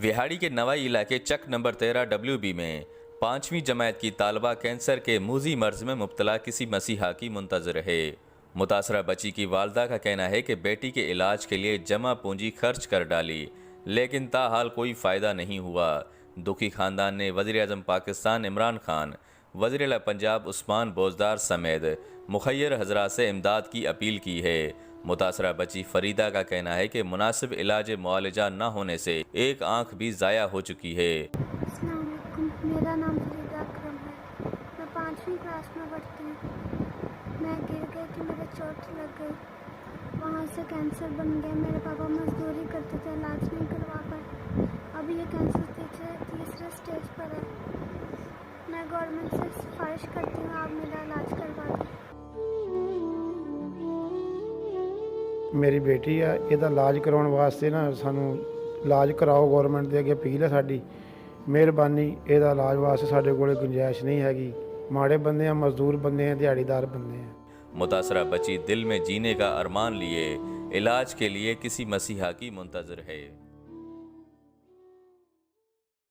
विहाड़ी के नवाई इलाके चक number 13 WB में 5वीं जमात की तालबा कैंसर के मूजी मर्ज में मुब्तला किसी मसीहा की मुंतज़र है। मुतासरा बच्ची की वालदा का कहना है कि बेटी के इलाज के लिए जमा पूंजी खर्च कर डाली, लेकिन ताहाल कोई फ़ायदा नहीं हुआ। दुखी ख़ानदान ने वज़ीर-ए-आज़म पाकिस्तान इमरान खान, वज़ीर-ए-आला पंजाब उस्मान बोजदार समेत मुखय्यर हज़रात से इमदाद की अपील की है। मुतासरा बच्ची फरीदा का कहना है कि मुनासिब इलाज मुआलजा न होने से एक आँख भी ज़ाया हो चुकी है। अस्सलाम वालेकुम, मेरा नाम फरीदा अकरम है। मैं 5वीं क्लास में पढ़ती हूँ। मैं गिर गई थी, मेरे चोट लग गई, वहाँ से कैंसर बन गया। मेरे पापा मजदूरी करते थे, इलाज नहीं करवा पाए। अभी ये कैंसर तीसरे स्टेज पर है। मैं गवर्नमेंट से सिफारिश करती हूँ, आप मेरा इलाज करवा दें। मेरी बेटी है, ਇਹਦਾ ਇਲਾਜ ਕਰਾਉਣ ਵਾਸਤੇ ਨਾ ਸਾਨੂੰ ਇਲਾਜ ਕਰਾਓ। ਗਵਰਨਮੈਂਟ ਦੇ ਅੱਗੇ ਅਪੀਲ ਹੈ ਸਾਡੀ, ਮਿਹਰਬਾਨੀ। ਇਹਦਾ ਇਲਾਜ ਵਾਸਤੇ ਸਾਡੇ ਕੋਲ ਗੁੰਜਾਇਸ਼ नहीं हैगी। माड़े बंदे हैं, मजदूर बंदे हैं, दिहाड़ीदार बंदे हैं। मुतासरा बच्ची दिल में जीने का अरमान लिए इलाज के लिए किसी मसीहा की मुंतज़र है।